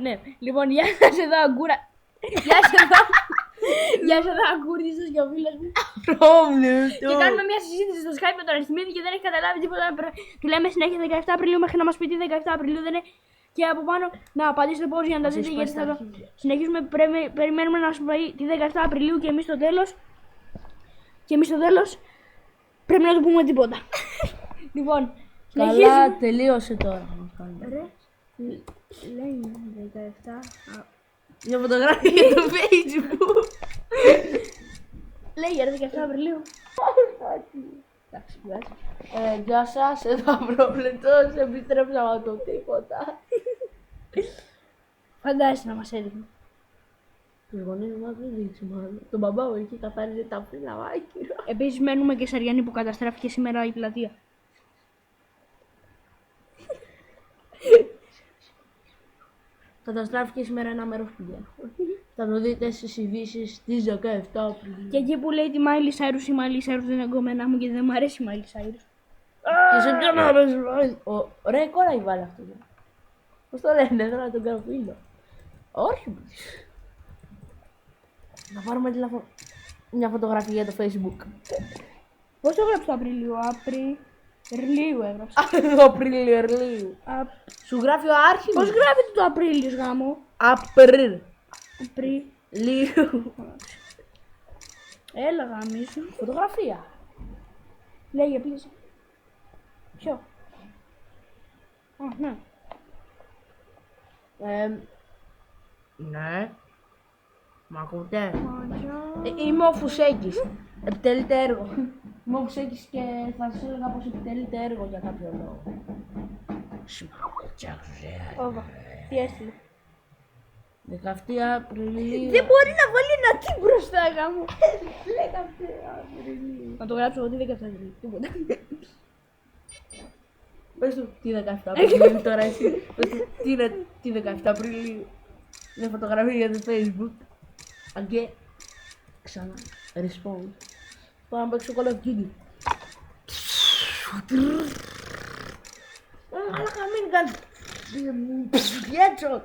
Ναι, λοιπόν, γεια σας εδώ Αγκούρα. Γεια σας εδώ. Γεια σας εδώ Αγκούρδης και ο φίλος μου. Και κάνουμε μια συζήτηση στο Skype με τον Αριστιμίδη και δεν έχει καταλάβει τίποτα. Του λέμε συνέχεια 17 Απριλίου μέχρι να μας πει τι 17 Απριλίου δεν είναι. Και από πάνω να απαντήσετε πώς για να τα δείτε γιατί θα το συνεχίσουμε. Περιμένουμε να σου πει τη 17 Απριλίου και εμείς στο τέλος. Και εμείς στο τέλος πρέπει να του πούμε τίποτα. Λοιπόν, καλά, τελείωσε τώρα. Ρε, λέει 17. Μια φωτογραφία για το Facebook. Λέει για 17 Απριλίου. Εντάξει, γεια σας, εδώ απρόβλεπτος, επιστρέψαμε από το τίποτα. Φαντάζεσαι να μας έδειχνε. Τους γονείς μας δεν δείξει μάλλον. Τον μπαμπά μου εκεί καθάριζε τα φύλλα βάκυρα. Επίσης μένουμε και Σαριανή που καταστράφηκε σήμερα η πλατεία. Καταστράφηκε σήμερα ένα μέρος που πηγαίνω. Θα το δείτε στις ειδήσεις της 17 Απριλίου. Και εκεί που λέει τη Μάιλι Σάιρους, η Μάιλι Σάιρους δεν είναι εγκόμενά μου και δεν μου αρέσει η Μάιλι Σάιρους. Και σε ποιον αρέσει ρε, κόρα η βάλε αυτό. Πώς το λένε, θέλω να τον κάνω φίλο. Όχι. Να πάρουμε τηλέφωνο. Μια φωτογραφία για το Facebook. Πώς το έγραψε το Απριλίου, Απριλίου έγραψε. Απριλίου. Σου γράφει ο άρχιμος. Πώς γράφεται το Απρίλιος γάμο. Απριλίου. Έλα γάμισου. Φωτογραφία. Λέγε πλήση. Ποιο. Α, ναι. Ναι. Μ' ακούτε. Μαγιά. Είμαι ο Φουσέκης. Επιτελείται έργο. Είμαι ο Φουσέκης και θα σας έλεγα πως επιτελείται έργο για κάποιο λόγο. Ωπα. Τι έστειλε. 17 Απριλίου. Δεν μπορεί να βάλει ένα τι μπροστά γάμο. 17 Απριλίου. Να το γράψω εγώ τι 17 Απριλίου. Τίποτα. Πες του τι 17 Απριλίου τώρα εσύ. Πες του τι είναι τι 17 Απριλίου. Είναι φωτογραφία για το Facebook. Και ξανά respawn. Πάω να παίξω Call of Duty. Αλλά μην κάνεις headshot.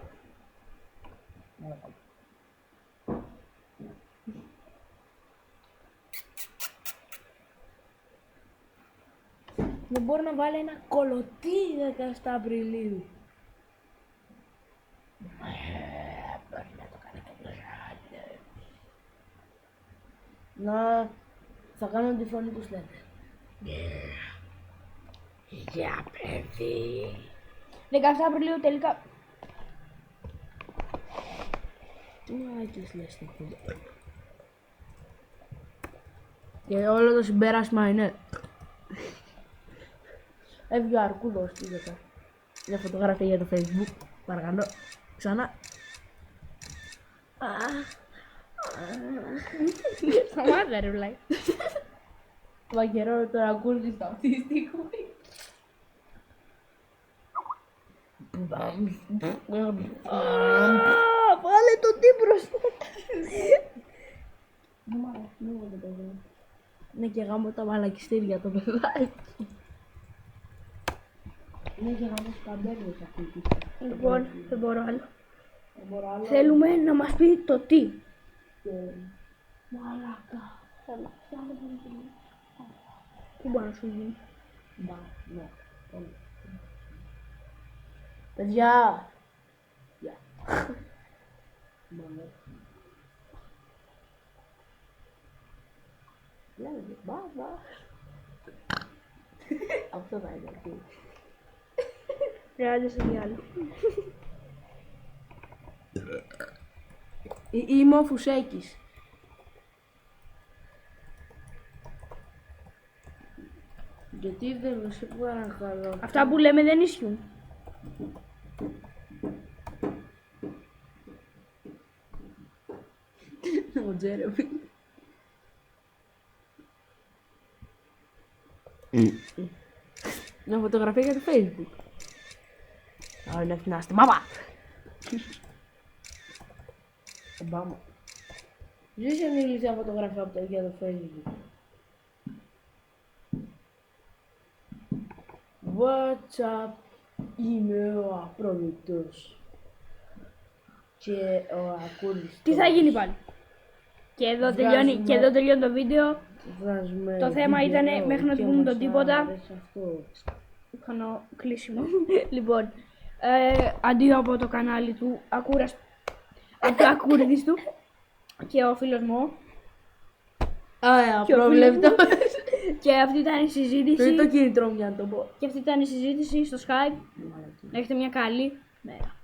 Δεν μπορεί να βάλει ένα κολωτή 17 Απριλίου. Μπορεί να το κάνει κάποιος άλλος. Να, θα κάνω τη φωνή του λέτε. Για παιδί. 17 Απριλίου τελικά. Τι μαλακίες λες το φίλο. Και όλο το συμπέρασμα είναι έφυγε ο Αρκούδος τι δέκα. Μια φωτογραφία για το Facebook. Παρακαλώ. Ξανά. Σταμάτα ρε βλάει. Βαγγερό τον Αρκούδη στο αυτιστικό. Βάλε το τι μπροστά. Είναι και γάμο τα μαλακιστήρια το παιδάκι. Είναι και γάμο σκαμπέρδες αυτή τη στιγμή. Λοιπόν, δεν μπορώ άλλο. Θέλουμε να μας πει το τι. Μαλάκα. Τι μπορεί να σου γίνει. Ναι. Παιδιά. Γεια. Λέμε, μπαμπα. Αυτό θα είναι αυτό. Χρειάζεσαι κι άλλο. Είμαι ο Φουσέκης. Γιατί δεν σε παρακαλώ. Αυτά που λέμε δεν ισχύουν. Ο Τζέρεμι. Μια φωτογραφία για το Facebook. Α, είναι φινάστη. Μάμα! Ομπάμα. Ζήσε μια ηλικία φωτογραφία από το για το Facebook. What's up? Είμαι ο απρόβλεπτος. και ο Ακούρης. Τι θα γίνει πάλι. Και εδώ τελειώνει το βίντεο. Βγάζουμε Το θέμα βίντεο ήταν μέχρι να και του πούμε μας το τίποτα. άρεσε αυτό. Κάνω κλείσιμο. Λοιπόν, αντίο από το κανάλι του Ακούρας, από το Ακούριδης του και ο φίλος μου. Απρόβλεπτο. Και αυτή ήταν η συζήτηση. Το είναι το κίνητρο μου για να το πω. Και αυτή ήταν η συζήτηση στο Skype. Να έχετε μια καλή μέρα.